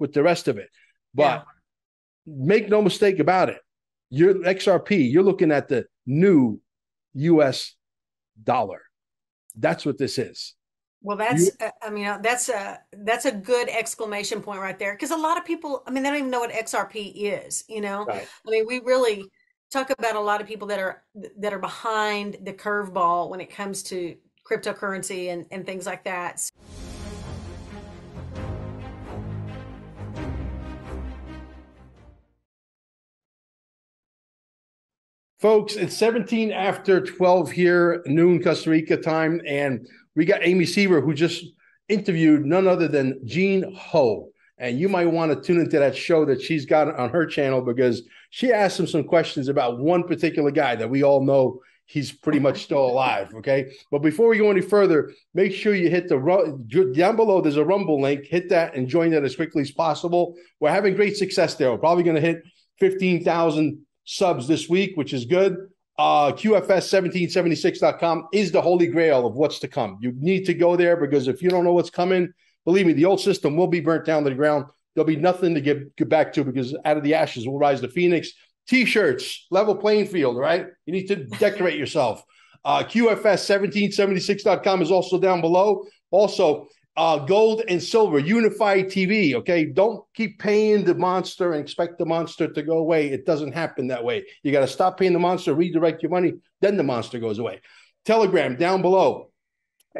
with the rest of it. Yeah. But make no mistake about it. You're XRP, you're looking at the new US dollar. That's what this is. Well, You I mean, that's a good exclamation point right there. Because a lot of people, I mean, they don't even know what XRP is, you know? right. I mean, we really talk about a lot of people that are behind the curveball when it comes to cryptocurrency and things like that. Folks, it's 17 after 12 here, noon Costa Rica time, and we got Amy Sever, who just interviewed none other than Jean Ho. And you might want to tune into that show that she's got on her channel, because she asked him some questions about one particular guy that we all know he's pretty much still alive, okay? But before we go any further, make sure you hit down below, there's a Rumble link. Hit that and join that as quickly as possible. We're having great success there. We're probably going to hit 15,000 subs this week, which is good. QFS1776.com is the holy grail of what's to come. You need to go there, because if you don't know what's coming, believe me, the old system will be burnt down to the ground. There'll be nothing to get back to, because out of the ashes will rise the phoenix. T-shirts, level playing field, right? You need to decorate yourself. QFS1776.com is also down below. Also, gold and silver, unified TV. Okay. Don't keep paying the monster and expect the monster to go away. It doesn't happen that way. You got to stop paying the monster, redirect your money, then the monster goes away. Telegram down below.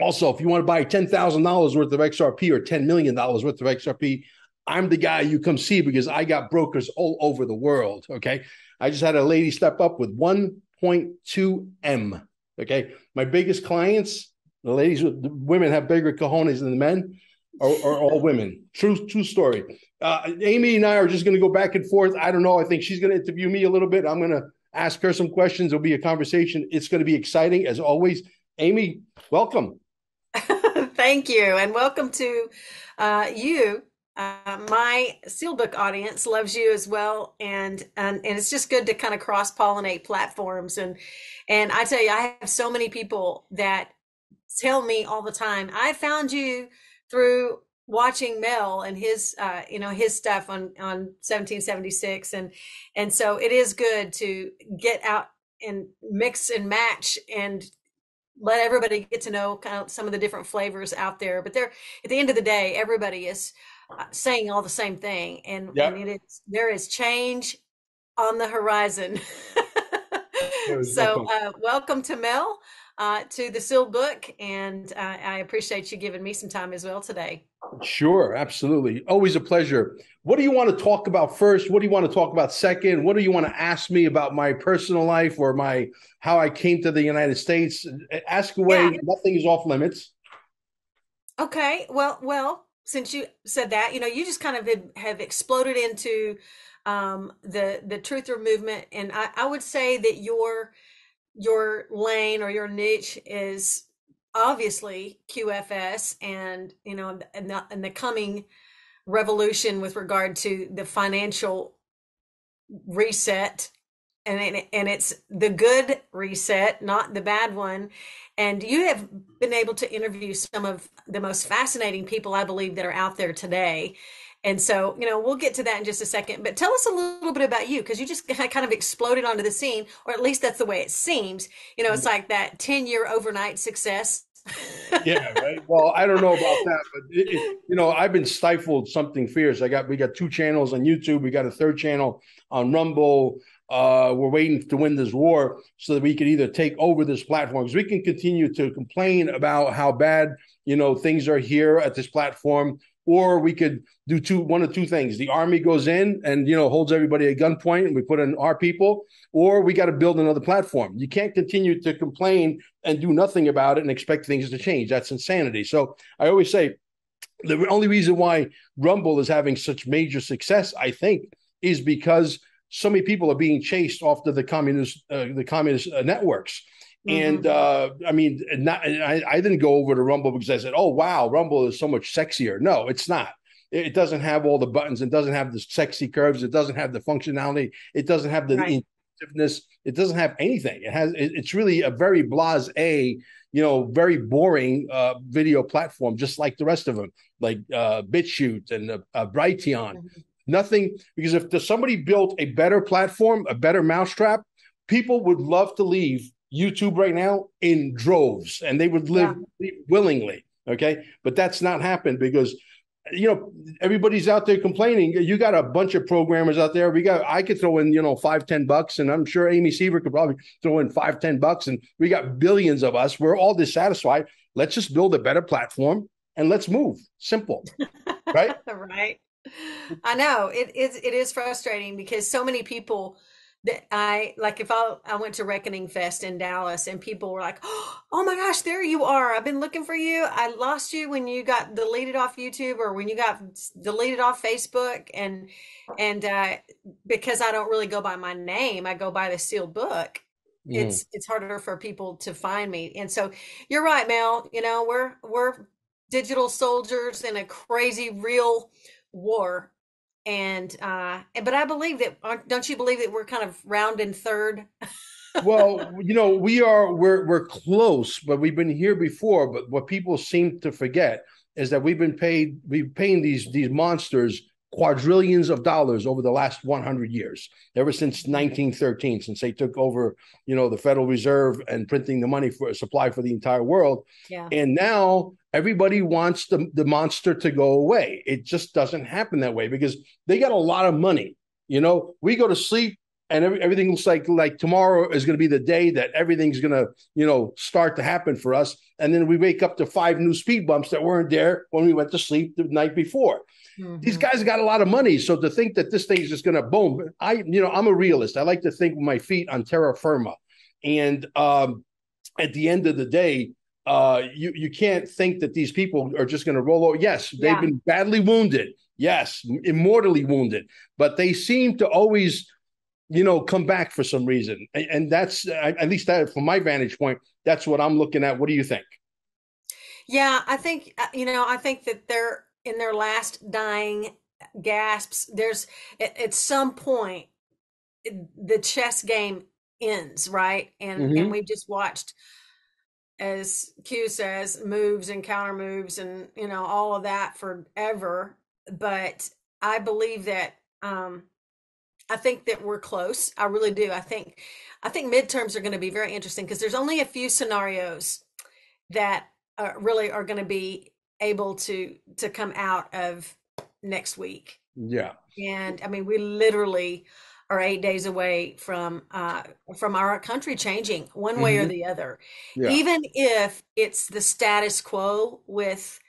Also, if you want to buy $10,000 worth of XRP or $10 million worth of XRP, I'm the guy you come see, because I got brokers all over the world. Okay. I just had a lady step up with 1.2 M. Okay. My biggest clients, the women have bigger cojones than the men, are all women. True story. Amy and I are just going to go back and forth. I don't know. I think she's going to interview me a little bit. I'm going to ask her some questions. There'll be a conversation. It's going to be exciting as always. Amy, welcome. Thank you, and welcome to you. My Steelbook audience loves you as well, and it's just good to kind of cross-pollinate platforms. And I tell you, I have so many people that tell me all the time, I found you through watching Mel and his his stuff on 1776, and so it is good to get out and mix and match and let everybody get to know kind of some of the different flavors out there. But they're, at the end of the day, everybody is saying all the same thing, and Yep. there is change on the horizon. So welcome to Mel, to the Seal Book, and I appreciate you giving me some time as well today. Sure, absolutely. Always a pleasure. What do you want to talk about first? What do you want to talk about second? What do you want to ask me about my personal life or how I came to the United States? Ask away. Yeah. Nothing is off limits. Okay. Well, since you said that, you just kind of have exploded into the truther movement, and I would say that your lane or your niche is obviously QFS, and and the coming revolution with regard to the financial reset, and it's the good reset, not the bad one. And you have been able to interview some of the most fascinating people, I believe, that are out there today. And so, we'll get to that in just a second. But tell us a little bit about you, because you just kind of exploded onto the scene, or at least that's the way it seems. It's like that 10-year overnight success. Yeah, right. Well, I don't know about that, but I've been stifled something fierce. We got 2 channels on YouTube. We got a 3rd channel on Rumble. We're waiting to win this war so that we can either take over this platform, because we can continue to complain about how bad, things are here at this platform, or we could do one of two things. The army goes in and, holds everybody at gunpoint, and we put in our people, or we got to build another platform. You can't continue to complain and do nothing about it and expect things to change. That's insanity. So I always say the only reason why Rumble is having such major success, I think, is because so many people are being chased off to the communist networks. Mm-hmm. And I didn't go over to Rumble because I said, oh, wow, Rumble is so much sexier. No, it's not. It doesn't have all the buttons. It doesn't have the sexy curves. It doesn't have the functionality. It doesn't have the interactiveness. It doesn't have anything. It's really a very blasé, very boring video platform, just like the rest of them, like BitChute and Brighteon. Mhm. Nothing, because if somebody built a better platform, a better mousetrap, people would love to leave YouTube right now in droves, and they would Yeah. leave willingly. Okay, but that's not happened because everybody's out there complaining. You got a bunch of programmers out there. I could throw in, $5-10, and I'm sure Amy Sever could probably throw in $5-10, and we got billions of us. We're all dissatisfied. Let's just build a better platform and let's move. Simple, right? Right. I know it is frustrating because so many people that I like if I went to Reckoning Fest in Dallas and people were like, "Oh my gosh, there you are. I've been looking for you. I lost you when you got deleted off YouTube or when you got deleted off Facebook." And because I don't really go by my name, I go by the sealed book. Mm. It's harder for people to find me. And so you're right, Mel. We're digital soldiers in a crazy real war. But I believe that, don't you believe that we're kind of rounding third? Well, we're close, but we've been here before. But what people seem to forget is that we've paying these monsters quadrillions of dollars over the last 100 years, ever since 1913, since they took over, the Federal Reserve and printing the money for a supply for the entire world. Yeah. And now everybody wants the monster to go away. It just doesn't happen that way because they got a lot of money. We go to sleep and everything looks like tomorrow is going to be the day that everything's going to, start to happen for us. And then we wake up to 5 new speed bumps that weren't there when we went to sleep the night before. These guys got a lot of money. So to think that this thing is just going to boom, I'm a realist. I like to think with my feet on terra firma. And at the end of the day, you can't think that these people are just going to roll over. Yes, they've been badly wounded. Yes, immortally wounded. But they seem to always, come back for some reason. And that's, at least that, from my vantage point, that's what I'm looking at. What do you think? Yeah, I think I think that they're in their last dying gasps. There's at some point the chess game ends, right? And Mm-hmm. we've just watched, as Q says, moves and counter moves and all of that forever. But I believe that I think that we're close. I really do. I think midterms are going to be very interesting because there's only a few scenarios that really are going to be able to come out of next week. Yeah. And I mean, we literally are 8 days away from our country changing one way or Mm-hmm. the other, Yeah. even if it's the status quo with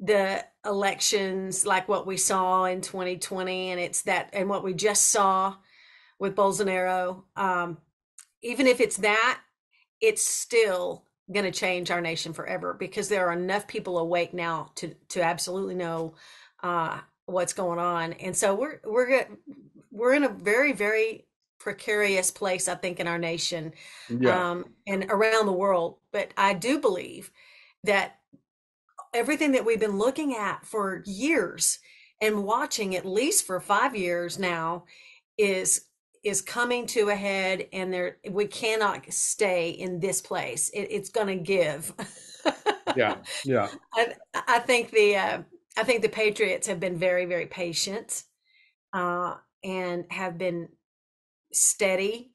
the elections like what we saw in 2020 and it's that and what we just saw with Bolsonaro. Even if it's that, it's still going to change our nation forever because there are enough people awake now to absolutely know what's going on. And so we're in a very, very precarious place, I think, in our nation, Yeah. and around the world. But I do believe that everything that we've been looking at for years and watching at least for 5 years now is coming to a head, and we cannot stay in this place. It's going to give. Yeah. Yeah. I think the Patriots have been very, very patient, and have been steady,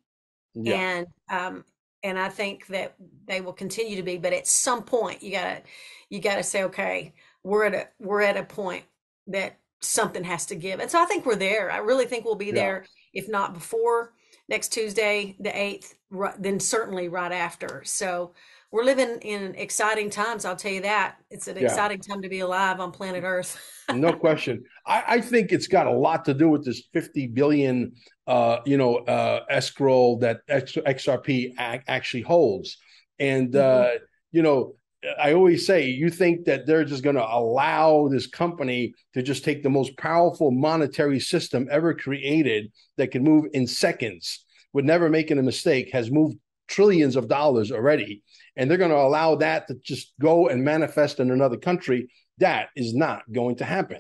Yeah. and I think that they will continue to be. But at some point, you gotta say, okay, we're at a point that something has to give, and so I think we're there. I really think we'll be Yeah. there, if not before next Tuesday, the 8th, then certainly right after. So we're living in exciting times. I'll tell you that it's an Yeah. exciting time to be alive on planet Earth. No question. I think it's got a lot to do with this 50 billion, escrow that XRP actually holds. And, Mhm. you know, I always say, you think that they're just going to allow this company to just take the most powerful monetary system ever created that can move in seconds with never making a mistake, has moved trillions of dollars already. And they're going to allow that to just go and manifest in another country. That is not going to happen.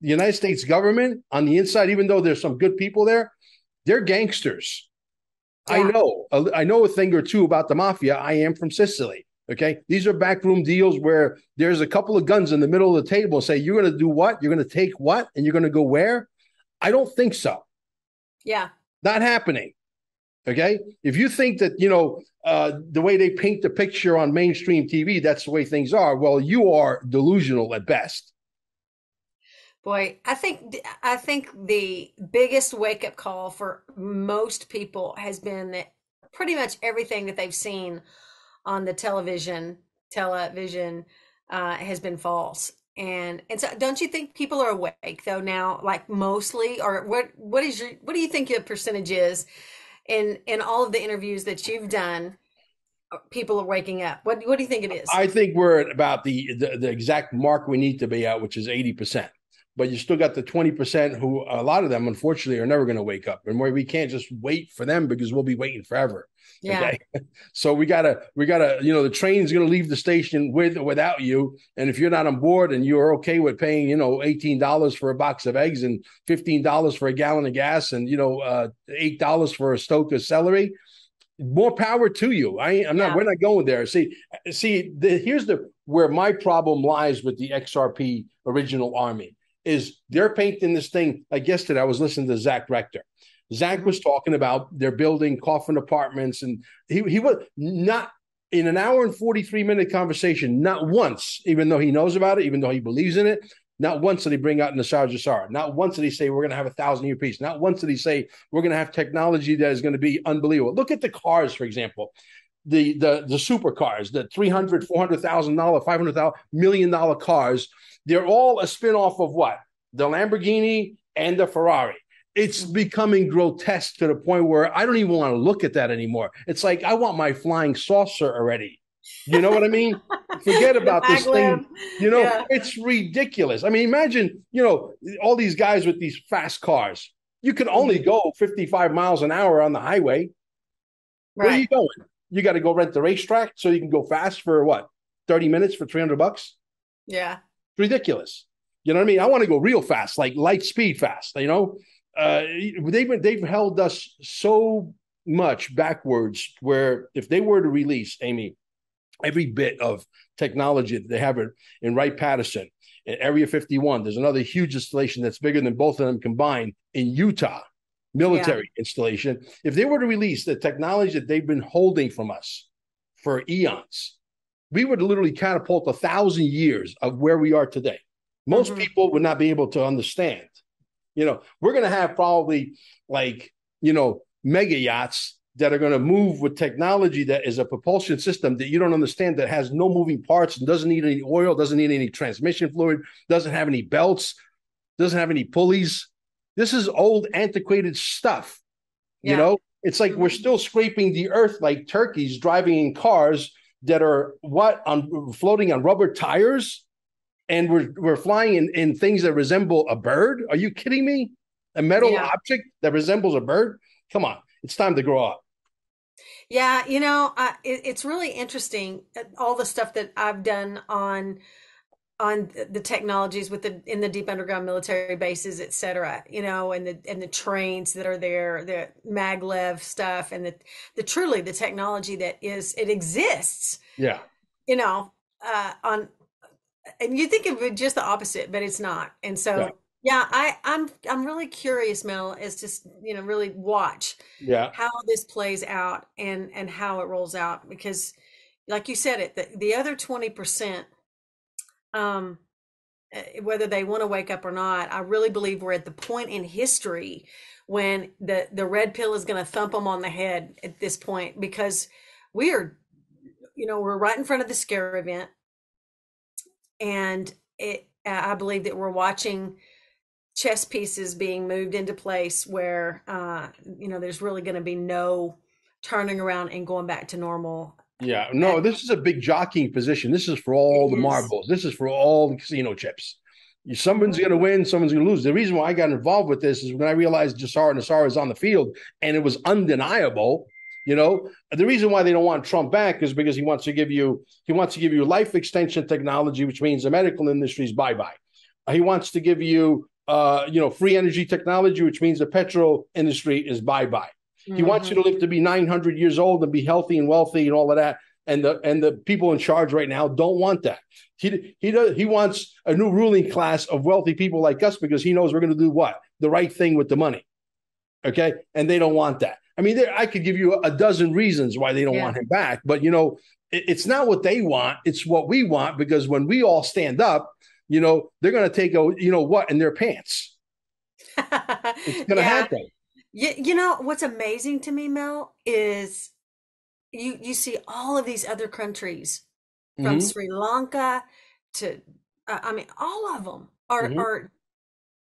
The United States government on the inside, even though there's some good people there, they're gangsters. Yeah. I know a thing or two about the mafia. I am from Sicily. Okay. These are backroom deals where there's a couple of guns in the middle of the table and say, you're going to do what? You're going to take what? And you're going to go where? I don't think so. Yeah. Not happening. Okay. If you think that, the way they paint the picture on mainstream TV, that's the way things are. Well, you are delusional at best. Boy, I think the biggest wake up call for most people has been that pretty much everything that they've seen on the television has been false. And so don't you think people are awake though now, like mostly, or what do you think your percentage is in all of the interviews that you've done? People are waking up. What do you think it is? I think we're at about the exact mark we need to be at, which is 80%. But you still got the 20% who, a lot of them, unfortunately, are never going to wake up. And we can't just wait for them because we'll be waiting forever. Yeah. Okay. So we gotta, the train's going to leave the station with or without you. And if you're not on board and you're okay with paying, $18 for a box of eggs and $15 for a gallon of gas and, $8 for a stalk of celery, more power to you. I'm not. Yeah. We're not going there. Here's where my problem lies with the XRP original army is they're painting this thing. Like yesterday, I was listening to Zach Rector. Zach was talking about they're building coffin apartments, and he was not in an hour and 43-minute conversation. Not once, even though he knows about it, even though he believes in it. Not once did he bring out Nesara Gesara. Not once did he say we're going to have 1,000-year peace. Not once did he say we're going to have technology that is going to be unbelievable. Look at the cars, for example, the supercars, the $300,000, $400,000, $500,000, $1 million cars. They're all a spinoff of what? The Lamborghini and the Ferrari. It's becoming grotesque to the point where I don't even want to look at that anymore. It's like I want my flying saucer already. You know what I mean? Forget about this thing. Yeah. It's ridiculous. I mean, imagine, all these guys with these fast cars. You can only go 55 miles an hour on the highway. Where are you going? You got to go rent the racetrack so you can go fast for what? 30 minutes for $300? Yeah. Ridiculous. You know what I mean? I want to go real fast, like light speed fast, they've held us so much backwards where if they were to release, Amy, every bit of technology that they have in Wright-Patterson, in Area 51, there's another huge installation that's bigger than both of them combined in Utah, military installation. If they were to release the technology that they've been holding from us for eons, we would literally catapult 1,000 years of where we are today. Most people would not be able to understand. We're going to have probably mega yachts that are going to move with technology that is a propulsion system that you don't understand, that has no moving parts and doesn't need any oil, doesn't need any transmission fluid, doesn't have any belts, doesn't have any pulleys. This is old, antiquated stuff. It's like we're still scraping the earth like turkeys driving in cars that are floating on rubber tires. And we're flying in things that resemble a bird. Are you kidding me? A metal object that resembles a bird? Come on. It's time to grow up. Yeah, it's really interesting, all the stuff that I've done on the technologies in the deep underground military bases, et cetera, and the trains that are there, the maglev stuff, and the truly the technology that it exists. Yeah. On and you think of it just the opposite, but it's not. And so I'm really curious, Mel, as to really watch how this plays out and how it rolls out, because like you said, the other 20%, whether they want to wake up or not, I really believe we're at the point in history when the red pill is going to thump them on the head at this point, because we're right in front of the scare event. And I believe that we're watching chess pieces being moved into place where, there's really going to be no turning around and going back to normal. Yeah, no, this is a big jockeying position. This is for all the marbles. This is for all the casino chips. Someone's going to win, someone's going to lose. The reason why I got involved with this is when I realized Nesara is on the field, and it was undeniable. The reason why they don't want Trump back is because he wants to give you life extension technology, which means the medical industry is bye-bye. He wants to give you free energy technology, which means the petrol industry is bye-bye. He wants you Hmm. to live to be 900 years old and be healthy and wealthy and all of that. And the people in charge right now don't want that. He wants a new ruling class of wealthy people like us because he knows we're going to do what? The right thing with the money. Okay. And they don't want that. I mean, I could give you a dozen reasons why they don't Yeah. want him back, but it's not what they want. It's what we want, because when we all stand up, they're going to take what in their pants. It's going to Yeah. happen. You know what's amazing to me, Mel, is you see all of these other countries from Hmm. Sri Lanka to I mean all of them are Hmm. are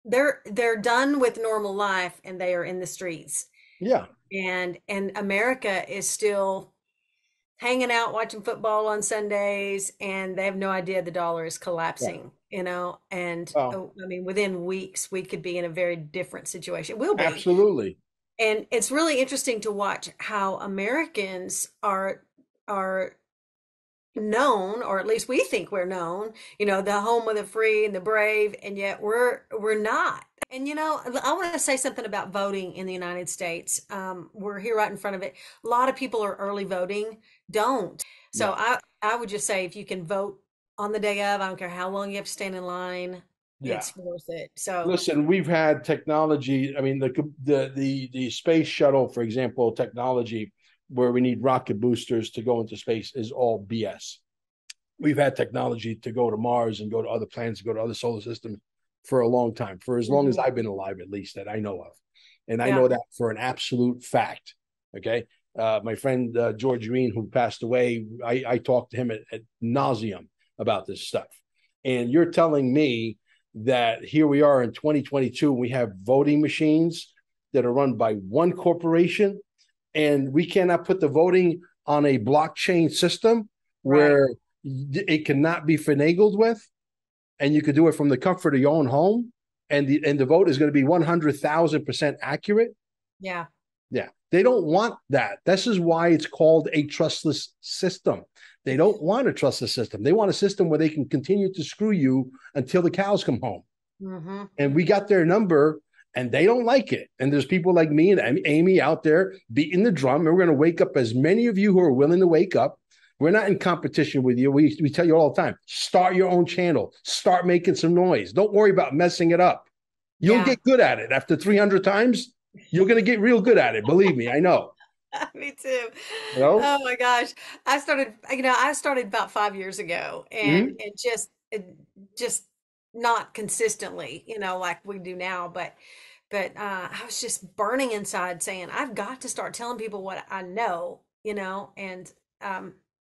they're done with normal life and they are in the streets. Yeah. And America is still hanging out watching football on Sundays, and they have no idea the dollar is Yeah. collapsing, and Well, oh, I mean within weeks we could be in a very different situation. We'll be. absolutely. And it's really interesting to watch how Americans are known, or at least we think we're known, the home of the free and the brave, and yet we're not. And I want to say something about voting in the United States. We're here right in front of it. A lot of people are early voting, don't. So Yeah. I would just say if you can vote on the day of, I don't care how long you have to stand in line, Yeah. it's worth it. So Listen, we've had technology. I mean, the space shuttle, for example, technology where we need rocket boosters to go into space is all BS. We've had technology to go to Mars and go to other planets, go to other solar systems for a long time, for as long as mhm, I've been alive, at least that I know of. And I yeah, know that for an absolute fact. Okay. My friend George Green, who passed away, I talked to him at nauseum about this stuff. And you're telling me that here we are in 2022, and we have voting machines that are run by one corporation, and we cannot put the voting on a blockchain system right. where it cannot be finagled with, and you could do it from the comfort of your own home, and the vote is going to be 100,000% accurate. Yeah. Yeah, they don't want that. This is why it's called a trustless system. They don't want a trustless system. They want a system where they can continue to screw you until the cows come home. Hmm. And we got their number, and they don't like it. And there's people like me and Amy out there beating the drum, and we're going to wake up as many of you who are willing to wake up. We're not in competition with you. We tell you all the time, start your own channel, start making some noise. Don't worry about messing it up. You'll Yeah. get good at it. After 300 times, you're going to get real good at it. Believe me, I know. Me too. You know? Oh my gosh. I started about 5 years ago, and Mm-hmm. just not consistently, like we do now, but I was just burning inside saying, I've got to start telling people what I know, and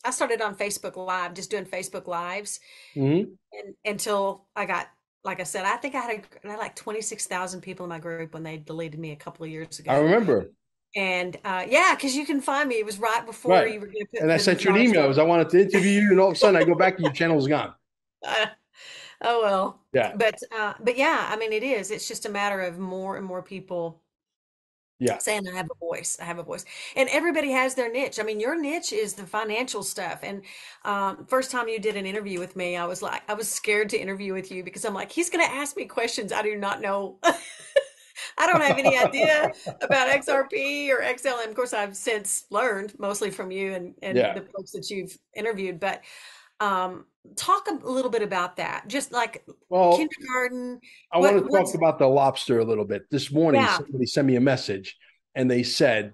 I started on Facebook Live, just doing Facebook Lives, Mm-hmm. and until I got, like I said, I think I had like 26,000 people in my group when they deleted me a couple of years I ago. remember. And yeah, because you can find me. It was right before Right. you were going to And put I the sent you an Nesara email stuff. as I wanted to interview you, and all of a sudden I go back and your channel's gone. Uh, oh well. Yeah. But yeah, I mean it is. It's just a matter of more and more people Yeah. saying I have a voice. I have a voice. And everybody has their niche. I mean, your niche is the financial stuff. And first time you did an interview with me, I was scared to interview with you because I'm like, he's going to ask me questions I do not know. I don't have any idea about XRP or XLM. Of course, I've since learned mostly from you and Yeah. the folks that you've interviewed. But um, talk a little bit about that. Just like Well, kindergarten. I want What to talk what's about the lobster a little bit. This morning, yeah. somebody sent me a message and they said,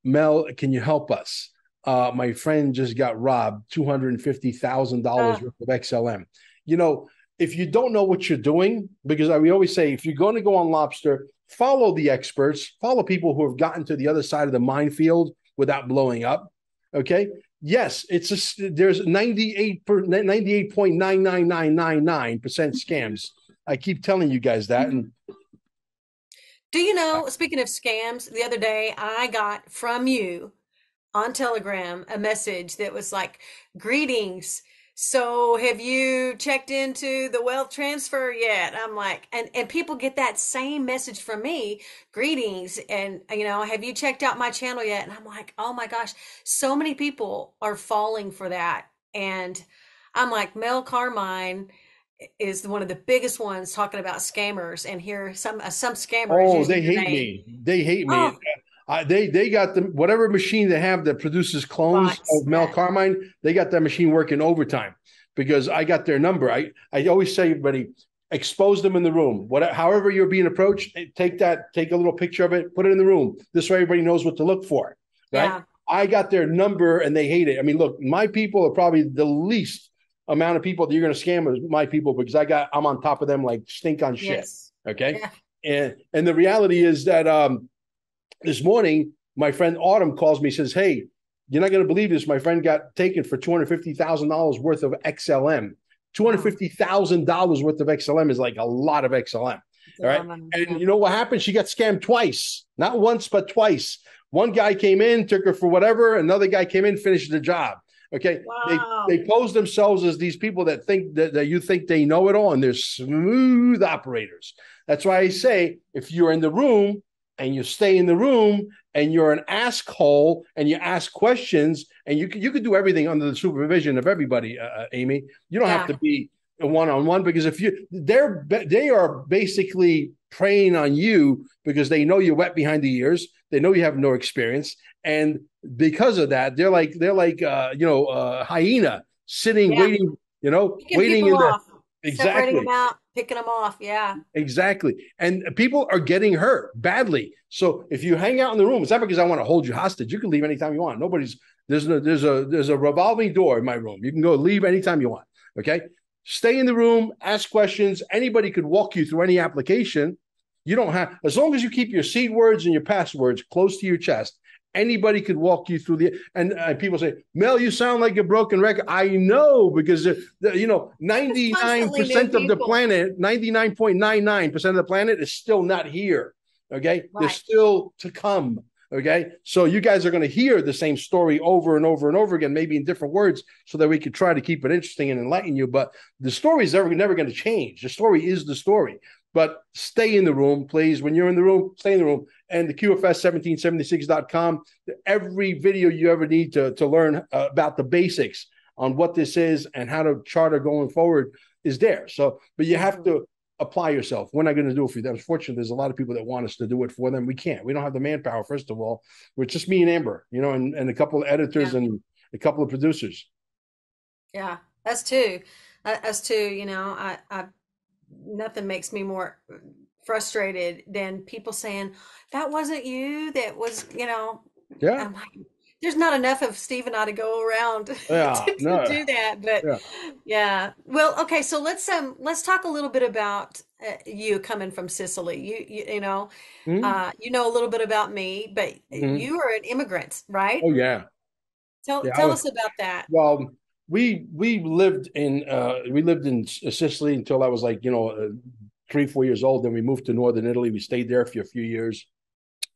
Mel, can you help us? My friend just got robbed $250,000 Uh, worth of XLM. You know, if you don't know what you're doing, because we always say, if you're going to go on lobster, follow the experts, follow people who have gotten to the other side of the minefield without blowing up. Okay. Yes, there's 98.99999% scams. I keep telling you guys that. And do you know, speaking of scams, the other day I got from you on Telegram a message that was like, greetings. So have you checked into the wealth transfer yet? I'm like, and people get that same message from me, greetings. And, have you checked out my channel yet? And I'm like, oh my gosh, so many people are falling for that. And I'm like, Mel Carmine is one of the biggest ones talking about scammers. And here some scammer is oh, using they your hate name. me. They hate me. Oh, They got the whatever machine they have that produces clones Bots. of Mel Yeah. Carmine. They got that machine working overtime because I got their number. I always say, everybody, expose them in the room. However you're being approached, take a little picture of it, put it in the room. This way, everybody knows what to look for. Right? Yeah. I got their number, and they hate it. I mean, look, my people are probably the least amount of people that you're going to scam is my people because I'm on top of them like stink on shit. Yes. Okay, Yeah. and the reality is that this morning, my friend Autumn calls me, says, "Hey, you're not going to believe this. My friend got taken for $250,000 worth of XLM. $250,000 worth of XLM is like a lot of XLM. All right. And you know what happened? She got scammed twice, not once, but twice. One guy came in, took her for whatever. Another guy came in, finished the job. Okay. Wow. They pose themselves as these people that think that you think they know it all, and they're smooth operators. That's why I say, if you're in the room and you stay in the room and you're an ask hole and you ask questions, and you could do everything under the supervision of everybody, Amy. You don't have to be a one-on-one, because if they are basically preying on you because they know you're wet behind the ears. They know you have no experience, and because of that, they're like hyena sitting, waiting, Picking waiting people in the off, separating them out, picking them off. Yeah. Exactly. And people are getting hurt badly. So if you hang out in the room, it's not because I want to hold you hostage. You can leave anytime you want. There's a revolving door in my room. You can go leave anytime you want. Okay. Stay in the room, ask questions. Anybody could walk you through any application. You don't have, as long as you keep your seed words and your passwords close to your chest, anybody could walk you through and people say, Mel, you sound like a broken record. I know, because 99% of the planet, 99.99% of the planet is still not here. Okay. Right. They're still to come. Okay. So you guys are going to hear the same story over and over and over again, maybe in different words, so that we could try to keep it interesting and enlighten you. But the story is never going to change. The story is the story. But stay in the room, please. When you're in the room, stay in the room. And the QFS1776.com, every video you ever need to learn about the basics on what this is and how to charter going forward is there. So, but you have to apply yourself. We're not going to do it for you. Unfortunately, there's a lot of people that want us to do it for them. We can't. We don't have the manpower, first of all. We're just me and Amber, and a couple of editors and a couple of producers. Yeah, us too. I nothing makes me more frustrated than people saying that wasn't you. That was, Yeah. I'm like, there's not enough of Steve and I to go around to do that. But yeah. Well, okay. So let's talk a little bit about you coming from Sicily. You know a little bit about me, but you are an immigrant, right? Oh yeah. Tell us about that. Well, we lived in Sicily until I was 3-4 years old. Then we moved to northern Italy. We stayed there for a few years,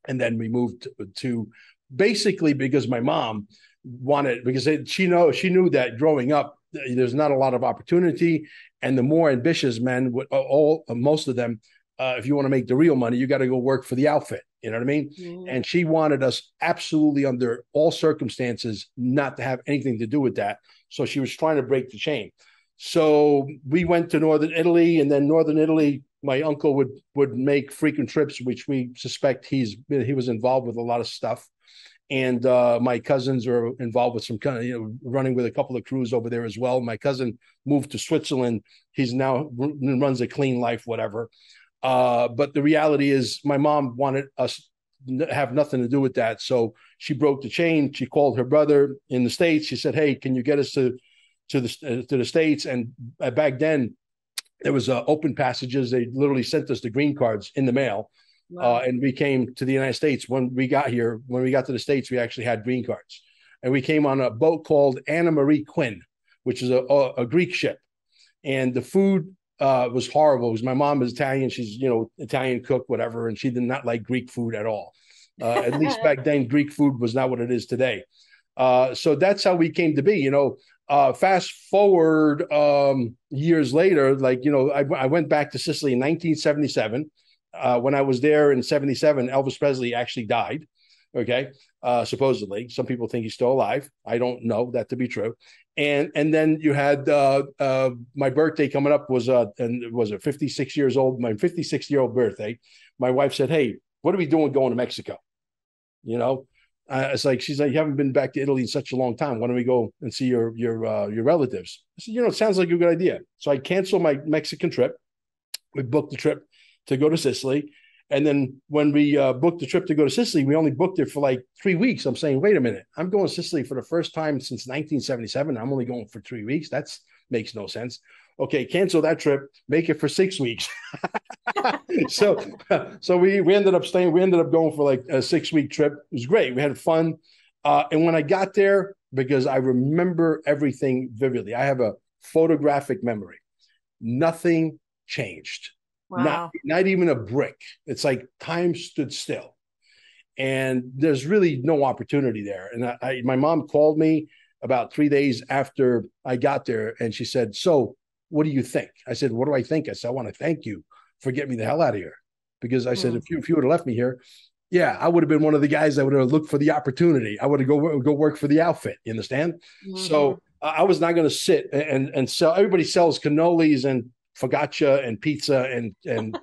and then we moved to basically because my mom wanted, because she knew that growing up there's not a lot of opportunity, and the more ambitious men most of them, if you want to make the real money, you got to go work for the outfit. You know what I mean? Mm-hmm. And she wanted us absolutely under all circumstances not to have anything to do with that. So she was trying to break the chain. So we went to northern Italy, and then northern Italy, my uncle would make frequent trips, which we suspect he was involved with a lot of stuff. And my cousins are involved with some kind of, running with a couple of crews over there as well. My cousin moved to Switzerland. He's now runs a clean life, whatever. But the reality is my mom wanted us to have nothing to do with that. So she broke the chain. She called her brother in the States. She said, hey, can you get us to the States? And back then there was open passages. They literally sent us the green cards in the mail. Wow. And we came to the United States. When we got to the States, we actually had green cards. And we came on a boat called Anna Marie Quinn, which is a Greek ship. And the food was horrible because my mom is Italian. She's, Italian cook, whatever. And she did not like Greek food at all. At least back then, Greek food was not what it is today. So that's how we came to be, fast forward years later, I went back to Sicily in 1977. When I was there in 77, Elvis Presley actually died. Okay. Supposedly, some people think he's still alive. I don't know that to be true. And then you had my birthday coming up was a 56 years old, my 56-year-old birthday. My wife said, hey, what are we doing going to Mexico? you know. It's like, she's like, you haven't been back to Italy in such a long time. Why don't we go and see your relatives? I said, it sounds like a good idea. So I canceled my Mexican trip. We booked the trip to go to Sicily. And then when we booked the trip to go to Sicily, we only booked it for like 3 weeks. I'm saying, wait a minute, I'm going to Sicily for the first time since 1977. I'm only going for 3 weeks. That makes no sense. Okay, cancel that trip, make it for 6 weeks. so we ended up staying. We ended up going for like a 6 week trip. It was great. We had fun. And when I got there, because I remember everything vividly, I have a photographic memory. Nothing changed. Wow. Not even a brick. It's like time stood still, and there's really no opportunity there. And my mom called me about 3 days after I got there, and she said, "So, what do you think?" I said, "What do I think?" I said, "I want to thank you for getting me the hell out of here," because I said, if you would have left me here, yeah, I would have been one of the guys that would have looked for the opportunity. I would have go work for the outfit. You understand? So I was not going to sit and sell. Everybody sells cannolis and focaccia and pizza and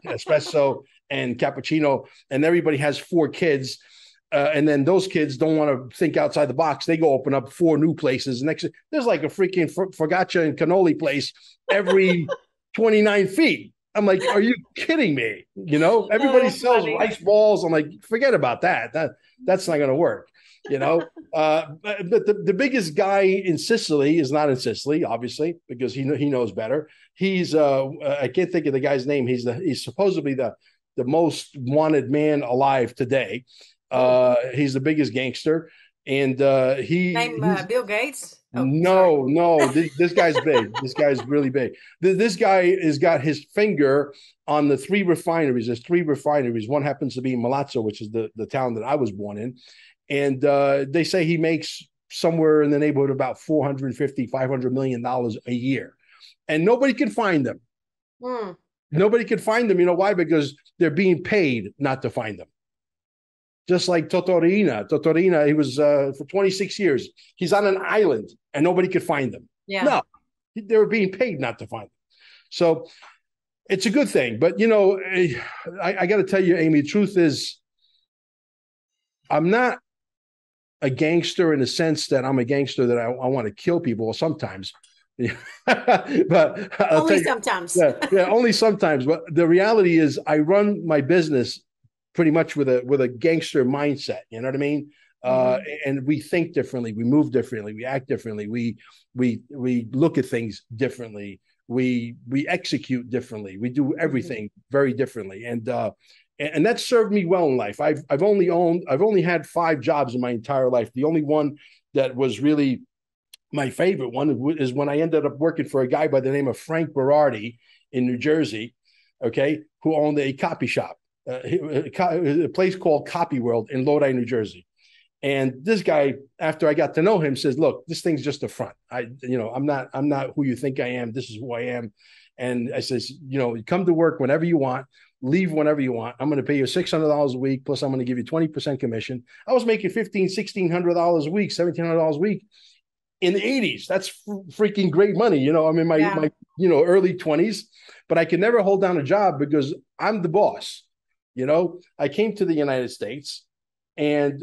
espresso and cappuccino, and everybody has 4 kids. And then those kids don't want to think outside the box. They go open up 4 new places. There's like a freaking focaccia and cannoli place every 29 feet. I'm like, are you kidding me? Everybody sells funny. Rice balls. I'm like, forget about that. That's not going to work. But the biggest guy in Sicily is not in Sicily, obviously, because he knows better. He's I can't think of the guy's name. He's supposedly the most wanted man alive today. He's the biggest gangster, and he's Bill Gates. No, this guy's big. This guy's really big. This guy has got his finger on the 3 refineries. There's 3 refineries. One happens to be in Milazzo, which is the town that I was born in. And they say he makes somewhere in the neighborhood of about $450-500 million a year. And nobody can find them. Nobody can find them. You know why? Because they're being paid not to find them. Just like Totorina. Totorina, he was for 26 years. He's on an island and nobody could find him. Yeah. No, they were being paid not to find them. So it's a good thing. But, I got to tell you, Amy, the truth is, I'm not a gangster in the sense that I'm a gangster that I want to kill people sometimes. But only sometimes. Yeah, only sometimes. But the reality is I run my business pretty much with a gangster mindset. You know what I mean? And we think differently, we move differently, we act differently, we look at things differently, we execute differently, we do everything very differently. And that served me well in life. I've only had 5 jobs in my entire life. The only one that was really my favorite one is when I ended up working for a guy by the name of Frank Berardi in New Jersey, who owned a copy shop. A place called Copy World in Lodi, New Jersey. And this guy, after I got to know him, says, "Look, this thing's just a front. I'm not who you think I am. This is who I am." And I says, you come to work whenever you want, leave whenever you want. I'm going to pay you $600 a week. Plus I'm going to give you 20% commission. I was making $1,600 a week, $1,700 a week in the 80s. That's freaking great money. I'm in my early 20s, but I could never hold down a job because I'm the boss. I came to the United States and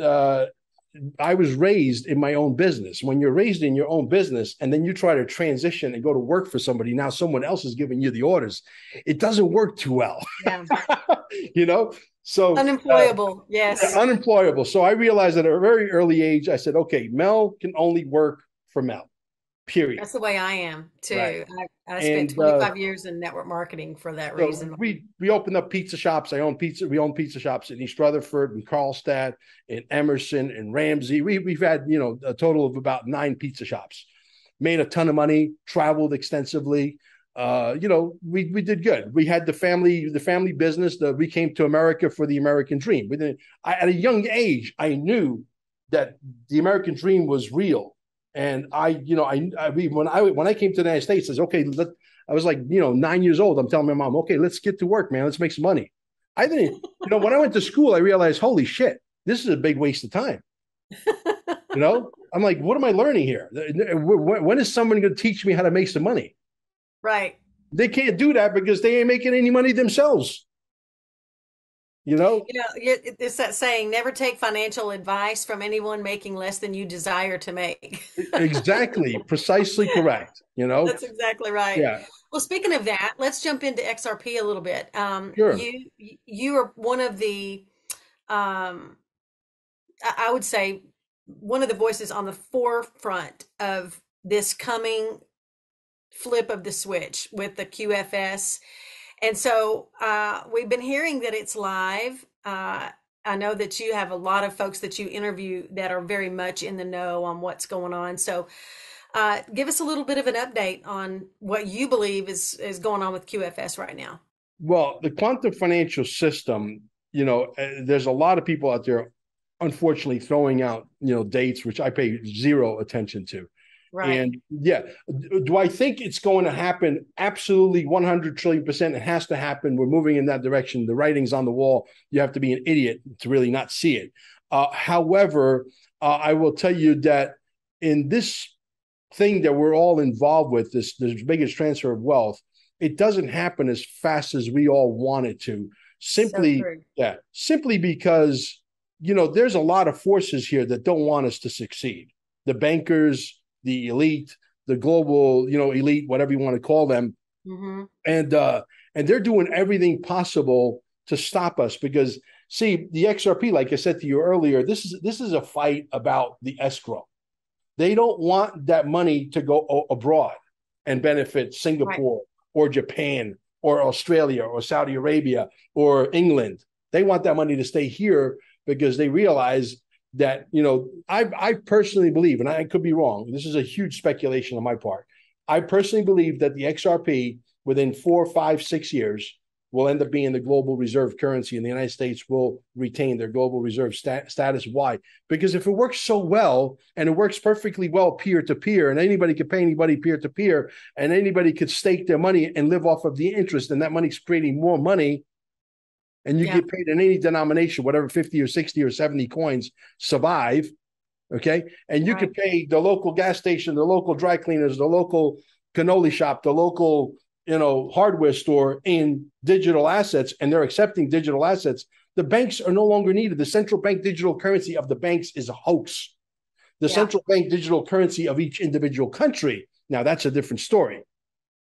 I was raised in my own business. When you're raised in your own business and then you try to transition and go to work for somebody, now someone else is giving you the orders. It doesn't work too well. Yeah. So unemployable. Yes. Unemployable. So I realized at a very early age, I said, okay, Mel can only work for Mel. Period. That's the way I am too. Right. I spent 25 years in network marketing for that reason. We opened up pizza shops. We own pizza shops in East Rutherford and Carlstadt and Emerson and Ramsey. We've had, a total of about 9 pizza shops, made a ton of money, traveled extensively. We did good. We had the family business that we came to America for the American dream. At a young age, I knew that the American dream was real. And when I came to the United States, I said, okay, I was like, 9 years old. I'm telling my mom, okay, let's get to work, man. Let's make some money. I didn't, when I went to school, I realized, holy shit, this is a big waste of time. I'm like, what am I learning here? When is someone going to teach me how to make some money? Right. They can't do that because they ain't making any money themselves. You know, It's that saying, never take financial advice from anyone making less than you desire to make. exactly, precisely correct. You know, That's exactly right. yeah, Well, speaking of that, let's jump into XRP a little bit. sure. You are one of the, um, I would say, one of the voices on the forefront of this coming flip of the switch with the QFS. And so we've been hearing that it's live. I know that you have a lot of folks that you interview that are very much in the know on what's going on. So give us a little bit of an update on what you believe is going on with QFS right now. Well, the quantum financial system, there's a lot of people out there, unfortunately, throwing out, dates, which I pay zero attention to. Right. And yeah, do I think it's going to happen? Absolutely, 100 trillion percent. It has to happen. We're moving in that direction. The writing's on the wall. You have to be an idiot to really not see it. However, I will tell you that in this thing that we're all involved with, this biggest transfer of wealth, it doesn't happen as fast as we all want it to. So Simply, true. yeah, simply because there's a lot of forces here that don't want us to succeed. The bankers, the elite, the global, elite, whatever you want to call them, Hmm. and they're doing everything possible to stop us because see the XRP, like I said to you earlier, this is a fight about the escrow. They don't want that money to go abroad and benefit Right. Singapore or Japan or Australia or Saudi Arabia or England. They want that money to stay here because they realize that, I personally believe, and I could be wrong, this is a huge speculation on my part. I personally believe that the XRP within 4, 5, 6 years will end up being the global reserve currency, and the United States will retain their global reserve status. Why? Because if it works so well and it works perfectly well peer to peer, and anybody could pay anybody peer to peer, and anybody could stake their money and live off of the interest, and that money's creating more money, and you Yeah. get paid in any denomination, whatever 50 or 60 or 70 coins survive. Okay. And you Right. could pay the local gas station, the local dry cleaners, the local cannoli shop, the local, hardware store in digital assets, and they're accepting digital assets. The banks are no longer needed. The central bank digital currency of the banks is a hoax. The Yeah. central bank digital currency of each individual country, now that's a different story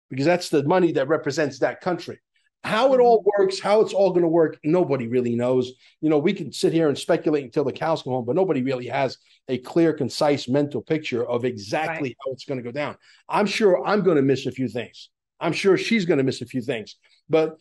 because that's the money that represents that country. How it all Hmm. works, how it's all going to work, nobody really knows. We can sit here and speculate until the cows come home, but nobody really has a clear, concise mental picture of Right. exactly how it's going to go down. I'm sure I'm going to miss a few things. I'm sure she's going to miss a few things. But,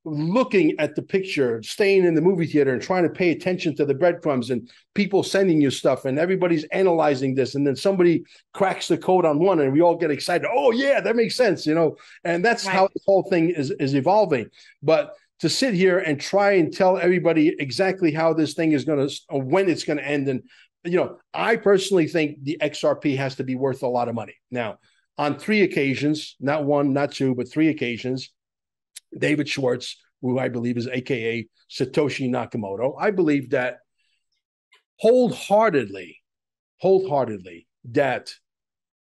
looking at the picture, staying in the movie theater and trying to pay attention to the breadcrumbs and people sending you stuff and everybody's analyzing this. And then somebody cracks the code on one and we all get excited. Oh, yeah, that makes sense, and that's how Right. this whole thing is evolving. But to sit here and try and tell everybody exactly how this thing is going to, or when it's going to end. And, I personally think the XRP has to be worth a lot of money. Now, on 3 occasions, not one, not two, but 3 occasions, David Schwartz, who I believe is AKA Satoshi Nakamoto, I believe that wholeheartedly, that,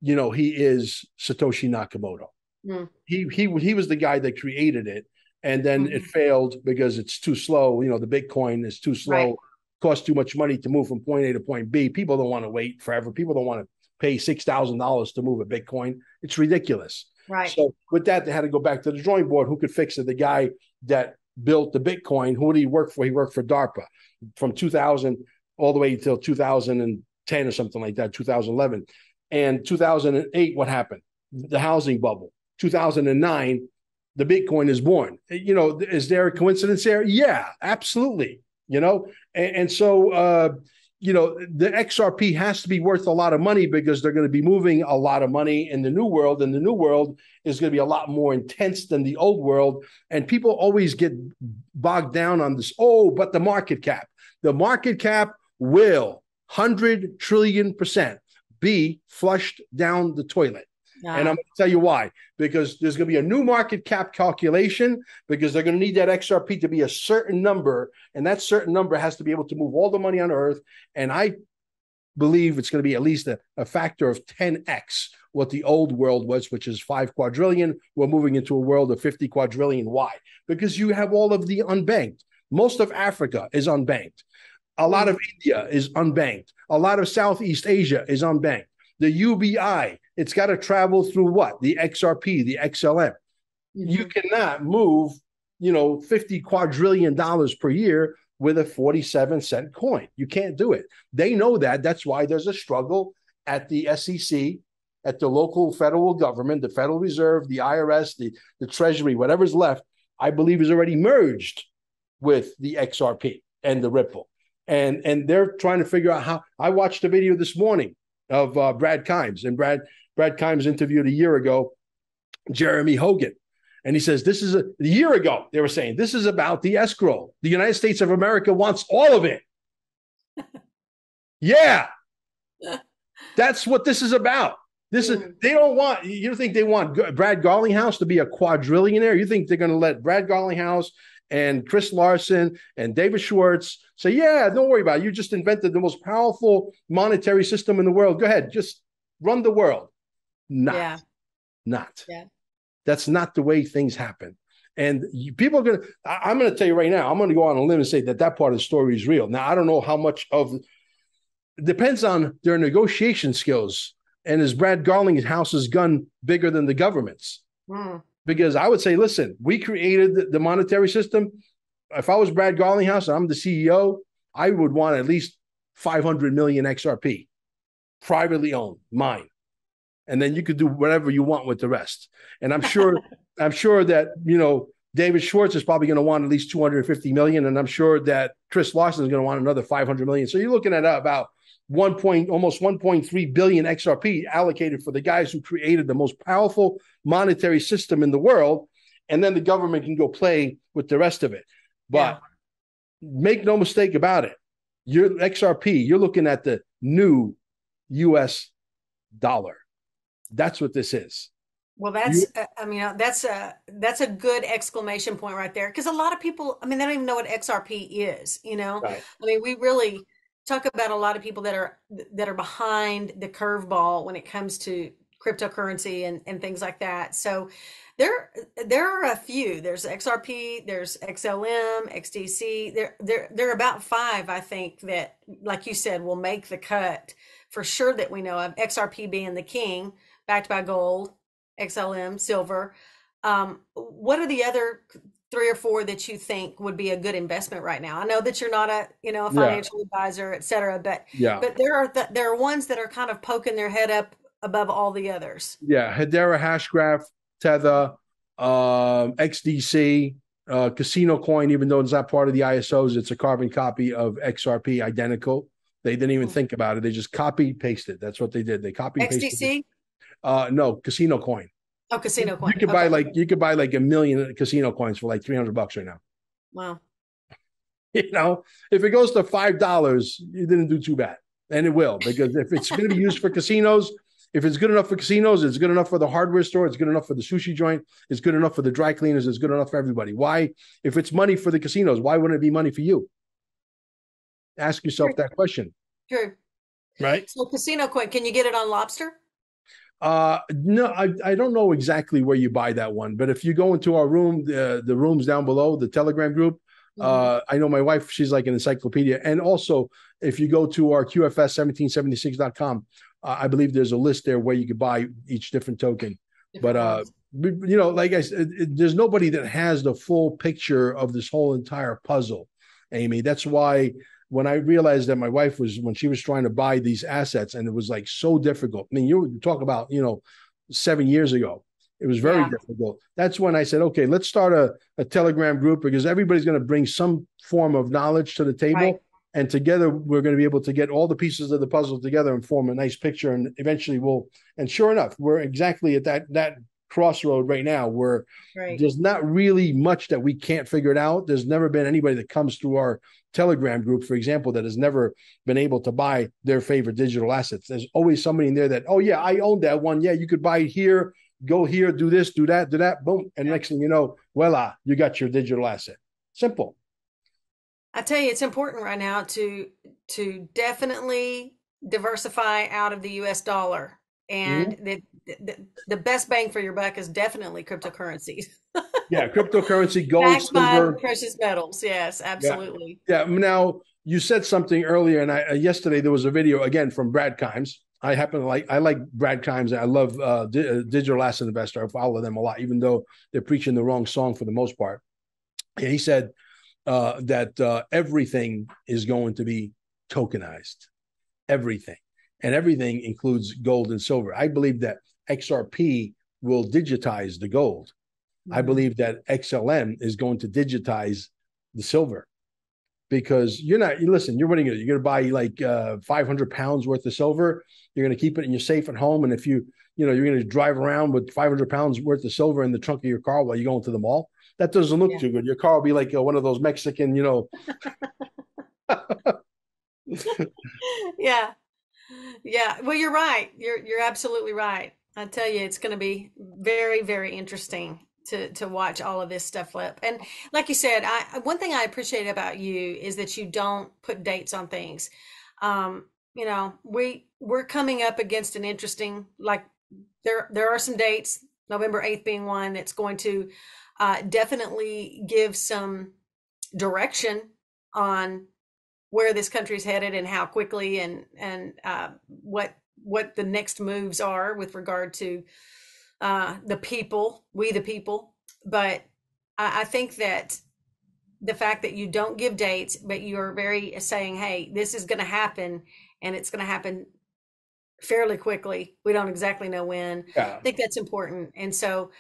he is Satoshi Nakamoto. Mm. He was the guy that created it, and then it Hmm. failed because it's too slow. The Bitcoin is too Right. slow, costs too much money to move from point A to point B. People don't want to wait forever. People don't want to pay $6,000 to move a Bitcoin. It's ridiculous. Right. So with that, they had to go back to the drawing board. Who could fix it? The guy that built the Bitcoin. Who did he work for? He worked for DARPA from 2000 all the way until 2010 or something like that, 2011. And 2008, what happened? The housing bubble. 2009, the Bitcoin is born. Is there a coincidence there? Yeah, absolutely. And so, the XRP has to be worth a lot of money because they're going to be moving a lot of money in the new world. And the new world is going to be a lot more intense than the old world. And people always get bogged down on this. Oh, but the market cap. The market cap will 100 trillion percent be flushed down the toilet. And I'm Uh, going to tell you why. Because there's going to be a new market cap calculation because they're going to need that XRP to be a certain number. And that certain number has to be able to move all the money on Earth. And I believe it's going to be at least a factor of 10x what the old world was, which is 5 quadrillion. We're moving into a world of 50 quadrillion. Why? Because you have all of the unbanked. Most of Africa is unbanked. A lot of India is unbanked. A lot of Southeast Asia is unbanked. The UBI, it's got to travel through what? The XRP, the XLM. You cannot move, 50 quadrillion dollars per year with a 47-cent coin. You can't do it. They know that. That's why there's a struggle at the SEC, at the local federal government, the Federal Reserve, the IRS, the Treasury, whatever's left, I believe is already merged with the XRP and the Ripple. And they're trying to figure out how. I watched a video this morning of Brad Kimes, and Brad Kimes interviewed a year ago Jeremy Hogan. And he says, a year ago, they were saying, this is about the escrow. The United States of America wants all of it. Yeah. That's what this is about. They don't want, you don't think they want Brad Garlinghouse to be a quadrillionaire? You think they're going to let Brad Garlinghouse and Chris Larson and David Schwartz say, yeah, don't worry about it. You just invented the most powerful monetary system in the world. Go ahead, just run the world. Not. Yeah. That's not the way things happen. And people are I'm going to tell you right now, I'm going to go on a limb and say that part of the story is real. Now, I don't know how much it depends on their negotiation skills. And is Brad Garlinghouse's gun bigger than the government's? Because I would say, listen, we created the monetary system. If I was Brad Garlinghouse and I'm the CEO, I would want at least 500 million XRP, privately owned, mine. And then you could do whatever you want with the rest. And I'm sure that, David Schwartz is probably going to want at least 250 million. And I'm sure that Chris Larson is going to want another 500 million. So you're looking at about almost 1.3 billion XRP allocated for the guys who created the most powerful monetary system in the world. And then the government can go play with the rest of it. But make no mistake about it. Your XRP, you're looking at the new US dollar. That's what this is. Well, that's a good exclamation point right there. Because a lot of people, they don't even know what XRP is, Right. We really talk about a lot of people that are behind the curveball when it comes to cryptocurrency and things like that. So there are a few. There's XRP, there's XLM, XDC. There are about 5, I think, that, like you said, will make the cut for sure that we know of. XRP being the king, backed by gold, XLM, silver. What are the other 3 or 4 that you think would be a good investment right now? I know that you're not a financial advisor, et cetera, but there are ones that are kind of poking their head up above all the others. Yeah, Hedera, Hashgraph, Tether, XDC, Casino Coin. Even though it's not part of the ISOs, it's a carbon copy of XRP, identical. They didn't even think about it. They just copy pasted. That's what they did. They copy pasted. XDC. No, Casino Coin. Oh, Casino Coin. You could buy like a million Casino Coins for like $300 right now. Wow. If it goes to $5, you didn't do too bad, and it will, because if it's going to be used for casinos, if it's good enough for casinos, it's good enough for the hardware store, it's good enough for the sushi joint, it's good enough for the dry cleaners, it's good enough for everybody. Why, if it's money for the casinos, why wouldn't it be money for you? Ask yourself that question. True. Right. So Casino Coin, can you get it on Lobster? No, I don't know exactly where you buy that one, but if you go into our room, the rooms down below, the Telegram group, I know my wife, she's like an encyclopedia. And also, if you go to our QFS1776.com, I believe there's a list there where you could buy each different token. But, like I said, there's nobody that has the full picture of this whole entire puzzle, Amy. That's why when I realized that my wife when she was trying to buy these assets, and it was like so difficult. You talk about, 7 years ago, it was very difficult. That's when I said, okay, let's start a Telegram group, because everybody's going to bring some form of knowledge to the table. Right. And together we're going to be able to get all the pieces of the puzzle together and form a nice picture. And eventually and sure enough, we're exactly at that crossroad right now where there's not really much that we can't figure it out. There's never been anybody that comes through our Telegram group, for example, that has never been able to buy their favorite digital assets. There's always somebody in there that, oh yeah, I own that one. Yeah, you could buy it here, go here, do this, do that, boom. And next thing you know, voila, you got your digital asset. Simple. I tell you, it's important right now to definitely diversify out of the US dollar. And the best bang for your buck is definitely cryptocurrencies. Yeah, cryptocurrency, gold, Backed by silver. precious metals. Yes, Yeah, absolutely. yeah. Now you said something earlier, and yesterday there was a video again from Brad Kimes. I like Brad Kimes. I love Digital Asset Investor. I follow them a lot, even though they're preaching the wrong song for the most part. And he said that everything is going to be tokenized, everything, and everything includes gold and silver. I believe that XRP will digitize the gold. I Mhm. believe that XLM is going to digitize the silver because you're not. Listen, you're running it. You're going to buy like 500 pounds worth of silver. You're going to keep it in your safe at home, and if you're going to drive around with 500 pounds worth of silver in the trunk of your car while you're going to the mall. That doesn't look Yeah. too good. Your car will be like one of those Mexican, Yeah. Yeah. Well, you're right. You're absolutely right. I tell you, it's going to be very, very interesting to watch all of this stuff flip. And like you said, I one thing I appreciate about you is that you don't put dates on things. We're coming up against an interesting, like, there are some dates, November 8th being one that's going to definitely give some direction on where this country's headed and how quickly, and what the next moves are with regard to the people, we the people. But I think that the fact that you don't give dates, but you're very saying, "Hey, this is going to happen, and it's going to happen fairly quickly. We don't exactly know when." yeah. I think that's important. And so,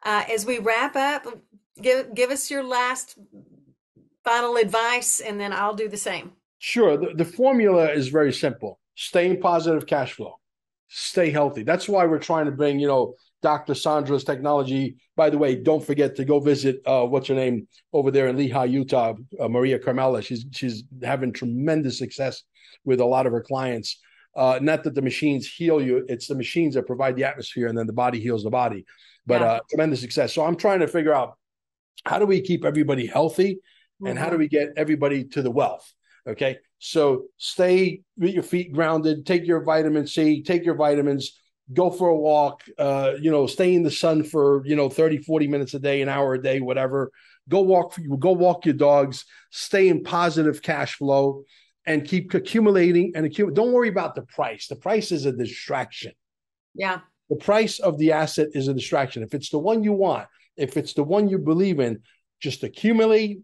as we wrap up, give us your last final advice, and then I'll do the same. Sure. The formula is very simple. Stay in positive cash flow. Stay healthy. That's why we're trying to bring, Dr. Sandra's technology. By the way, don't forget to go visit what's her name over there in Lehigh, Utah, Maria Carmela. She's having tremendous success with a lot of her clients. Not that the machines heal you, it's the machines that provide the atmosphere, and then the body heals the body. But Yeah. tremendous success. So I'm trying to figure out how do we keep everybody healthy and how do Hmm. we get everybody to the wealth. Okay, so stay with your feet grounded, take your vitamin C, take your vitamins, go for a walk, stay in the sun for 30, 40 minutes a day, an hour a day, whatever. Go walk your dogs, stay in positive cash flow, and keep accumulating and accumulate. Don't worry about the price. The price is a distraction. Yeah. The price of the asset is a distraction. If it's the one you want, if it's the one you believe in, just accumulate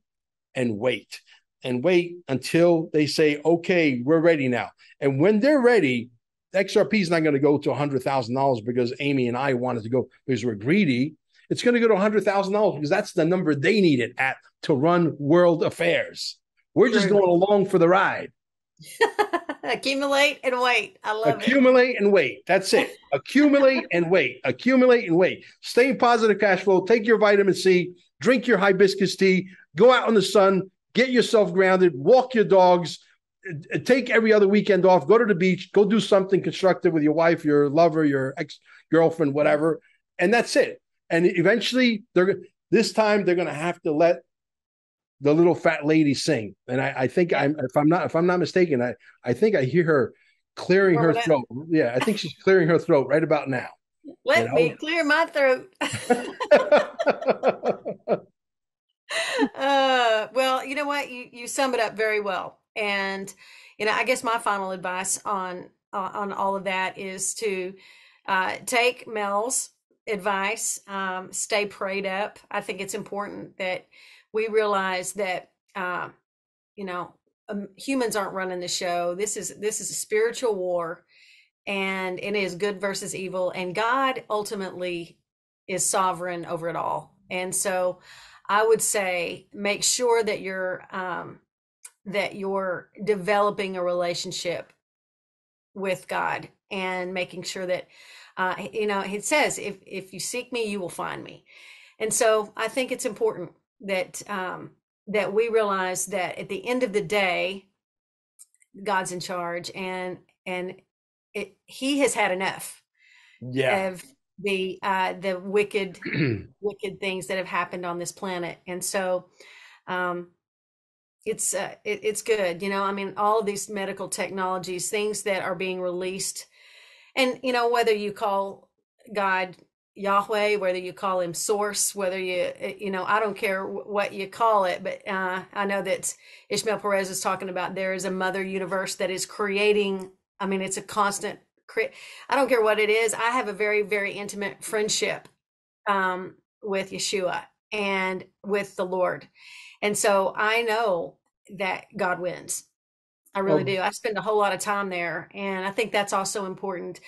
and wait until they say, okay, we're ready now. And when they're ready, XRP is not going to go to $100,000 because Amy and I wanted to go because we're greedy. It's going to go to $100,000 because that's the number they need it at to run world affairs. We're just True. going along for the ride. Accumulate and wait. I love it. Accumulate and wait. That's it. Accumulate and wait. Accumulate and wait. Stay in positive cash flow. Take your vitamin C. Drink your hibiscus tea. Go out in the sun. Get yourself grounded. Walk your dogs. Take every other weekend off. Go to the beach. Go do something constructive with your wife, your lover, your ex girlfriend, whatever. And that's it. And eventually, this time they're going to have to let the little fat lady sing. And I think Yeah. if I'm not mistaken, I think I hear her clearing her Warming up. throat. Yeah, I think she's clearing her throat right about now. You Let me know. clear my throat. Well, you know what? You sum it up very well. And I guess my final advice on all of that is to take Mel's advice. Stay prayed up. I think it's important that we realize that you know humans aren't running the show. This is a spiritual war, and it is good versus evil, and God ultimately is sovereign over it all. And so I would say make sure that you're developing a relationship with God, and making sure that it says, if you seek me, you will find me. And so I think it's important that we realize that at the end of the day, God's in charge, and he has had enough Yeah. of the wicked things that have happened on this planet. And so um it's good. I mean, all of these medical technologies, things that are being released, and whether you call God Yahweh, whether you call him source, whether I don't care what you call it, but I know that Ishmael Perez is talking about there is a mother universe that is creating. I mean, it's a constant. I don't care what it is. I have a very, very intimate friendship with Yeshua and with the Lord. And so I know that God wins. I really Well, do. I spend a whole lot of time there, and I think that's also important.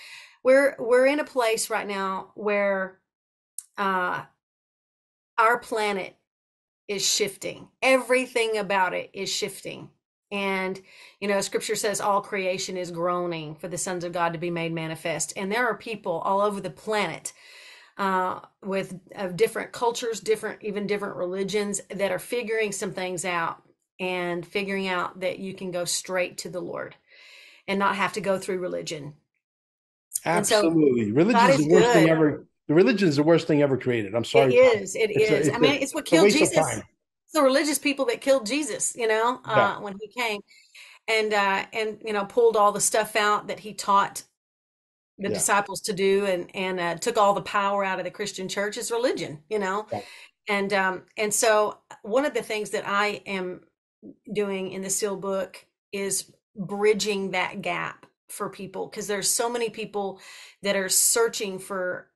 We're in a place right now where uh, our planet is shifting. Everything about it is shifting. And, scripture says all creation is groaning for the sons of God to be made manifest. And there are people all over the planet with different cultures, even different religions that are figuring some things out and figuring out that you can go straight to the Lord and not have to go through religion. And so absolutely. God Religion's is the worst thing good. ever. The religion is the worst thing ever created. I'm It sorry. is. It It's a, is. I it's a, mean, it's what it's a killed waste of Jesus. time. It's the religious people that killed Jesus, Yeah. when he came and pulled all the stuff out that he taught the Yeah. disciples to do and took all the power out of the Christian church is religion. Yeah. And so one of the things that I am doing in the sealed book is bridging that gap for people because there's so many people that are searching for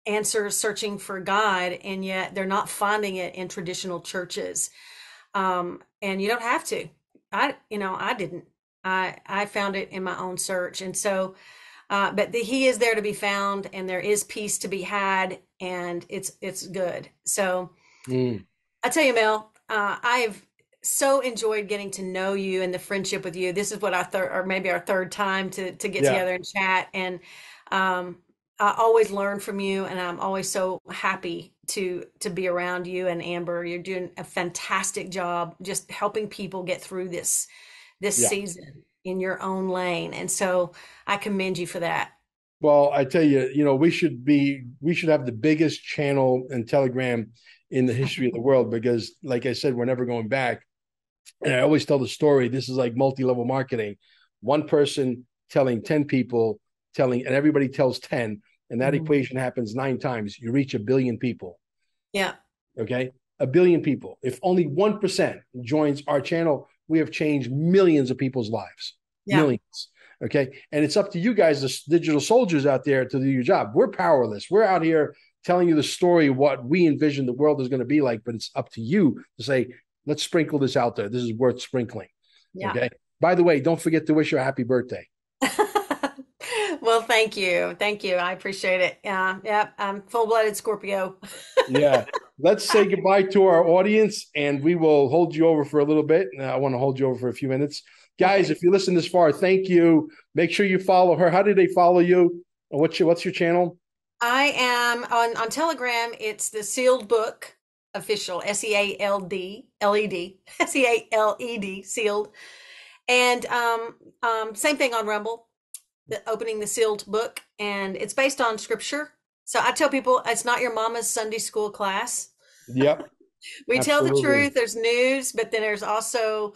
answers, searching for God, and yet they're not finding it in traditional churches. And you don't have to. I didn't. I found it in my own search, and so, but he is there to be found, and there is peace to be had, and it's good. So Mm. I tell you, Mel, I have so enjoyed getting to know you and the friendship with you. This is what our third, or maybe our third time to get Yeah. together and chat. And I always learn from you, and I'm always so happy to be around you and Amber. You're doing a fantastic job just helping people get through this Yeah. season in your own lane. And so I commend you for that. Well, I tell you, we should have the biggest channel in Telegram in the history of the world because, like I said, we're never going back. And I always tell the story. This is like multi-level marketing. One person telling 10 people, and everybody tells 10, and that Mhm. equation happens 9 times. You reach 1 billion people. Yeah. Okay. 1 billion people. If only 1% joins our channel, we have changed millions of people's lives. Yeah. Millions. Okay. And it's up to you guys, the digital soldiers out there, to do your job. We're powerless. We're out here telling you the story of what we envision the world is going to be like, but it's up to you to say, let's sprinkle this out there. This is worth sprinkling. Yeah. Okay. By the way, don't forget to wish her a happy birthday. Well, thank you. Thank you. I appreciate it. Yeah, I'm full-blooded Scorpio. Yeah. Let's say goodbye to our audience and we will hold you over for a little bit. I want to hold you over for a few minutes. Guys, Okay. if you listen this far, thank you. Make sure you follow her. How do they follow you? What's your channel? I am on Telegram. It's the Sealed Book official, SEALD, SEALED, sealed. And same thing on Rumble, opening the Sealed Book, and it's based on scripture. So I tell people it's not your mama's Sunday school class. Yep, We tell the absolutely. truth. There's news, but then there's also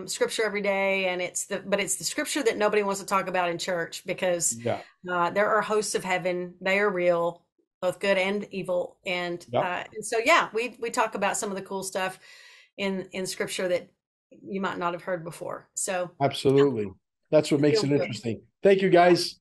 scripture every day, and it's the scripture that nobody wants to talk about in church because Yeah, there are hosts of heaven. They are real, both good and evil, yep, and so yeah, we talk about some of the cool stuff in scripture that you might not have heard before. So yeah, absolutely. That's what it makes feels it good. interesting. Thank you, guys.